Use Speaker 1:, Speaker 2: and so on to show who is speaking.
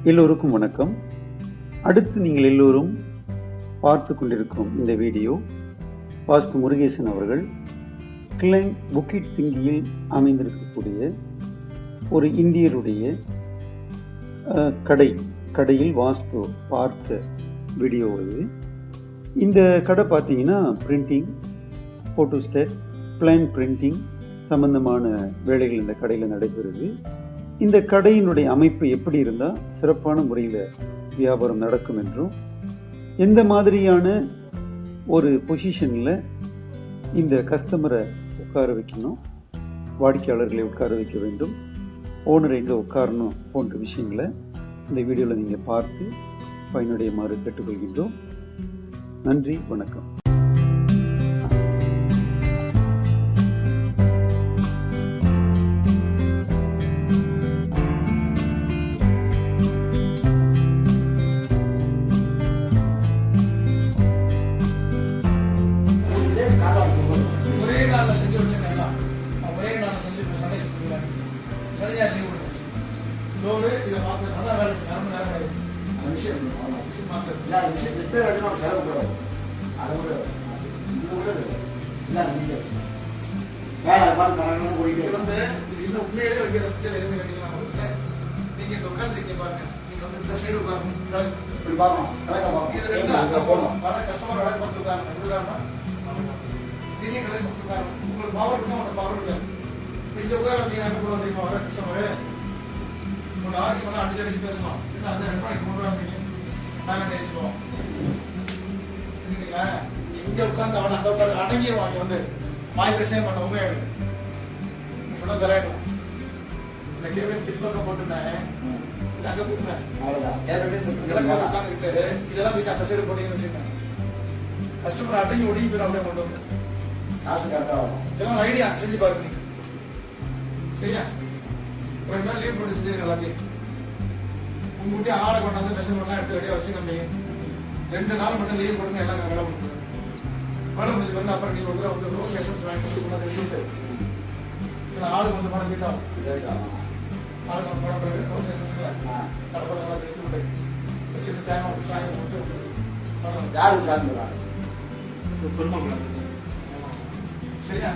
Speaker 1: எல்லோருக்கும் வணக்கம். அடுத்து நீங்கள் எல்லோரும் பார்த்து கொண்டிருக்கும் இந்த வீடியோ வாஸ்து முருகேசன் அவர்கள் கிளைங் புக்கிட் திங்கியில் அமைந்திருக்கக்கூடிய ஒரு இந்தியருடைய கடையில் வாஸ்து பார்த்த வீடியோ இது. இந்த கடை பார்த்தீங்கன்னா பிரிண்டிங், ஃபோட்டோஸ்டேட், பிளான் பிரிண்டிங் சம்பந்தமான வேலைகள் இந்த கடையில் நடைபெறுது. இந்த கடையினுடைய அமைப்பு எப்படி இருந்தால் சிறப்பான முறையில் வியாபாரம் நடக்கும் என்றும், எந்த மாதிரியான ஒரு பொசிஷனில் இந்த கஸ்டமரை உட்கார வைக்கணும், வாடிக்கையாளர்களை உட்கார வைக்க வேண்டும், ஓனர் எங்கே உட்காரணும் போன்ற விஷயங்களை இந்த வீடியோவில் நீங்கள் பார்த்து பயனடையுமாறு கேட்டுக்கொள்கின்றோம். நன்றி, வணக்கம்.
Speaker 2: உண்மையிலே வைக்கிற பட்சத்தில் எதுன்னு கேட்டீங்கன்னா நீங்க இந்த உட்காந்துருக்கீங்க பாருங்க, நீங்க வந்து இந்த சைடு உட்காரணும், இப்படி பார்க்கணும், இது ரெண்டு அங்க போகணும். வர கஸ்டமர் விளக்கு கொடுத்துருக்காங்க, கொடுத்துருக்காங்கன்னா நீங்க கிளம்பி கொடுத்துருக்காங்க. உங்களுக்கு பவர் இருக்கும், அவங்களோட பவர் இருக்காது. இங்க உட்கார வச்சீங்கன்னா என்ன கூட தெரியுமா, வர கஸ்டமரு உங்க ஆரோக்கியமெல்லாம் அடிச்சு பேசலாம். இல்லை அந்த 2 மணிக்கு 3 ரூபாய்க்கு நாங்கள் தெரிஞ்சுக்குவோம். இல்லைங்களா, இங்க உட்காந்து அவனை அங்க உட்காந்து அடங்கிடுவாங்க, வந்து வாய் பேசவே மாட்டோம். உண்மையாக இப்படிதான் தலையிடும். இந்த கேபிள் பின்பக்கம் போட்டுனேன், இது அங்க போட்டுனேன், அவ்வளவுதான். உட்காந்துக்கிட்டு இதெல்லாம் போயிட்டு அந்த சைடு போட்டீங்கன்னு வச்சுக்கேன், கஸ்டமர் அடங்கி ஒடுங்கி போயிடும். அப்படியே கொண்டு வந்து காசு கரெக்டாக வரும். இதெல்லாம் ஐடியா செஞ்சு பாருங்க நீங்க, சரியா? 2 நாள் லீவ் போட்டு செஞ்சிருக்க எல்லாத்தையும். உங்ககிட்ட ஆளை கொண்டாந்து மெஷர்மெண்ட்லாம் எடுத்து ரெடியாக வச்சு நம்ம 2 நாள் மட்டும் லீவ் போட்டு எல்லாம் வேலை முடியும். வேலை முடிஞ்சு வந்து அப்புறம் நீங்க ஒரு வந்து ரோஸ் எசன்ஸ் வாங்கி கொண்டாந்து எழுதிட்டு ஆளுக்கு வந்து பணம் கேட்டோம். ஆளுக்கு வந்து பணம் பிறகு ரோஸ் எசன்ஸ்ல கடப்படலாம் வச்சு விட்டு வச்சுட்டு தேங்காய் சாயம் போட்டு யாருக்கு சாமி வராங்க, சரியா?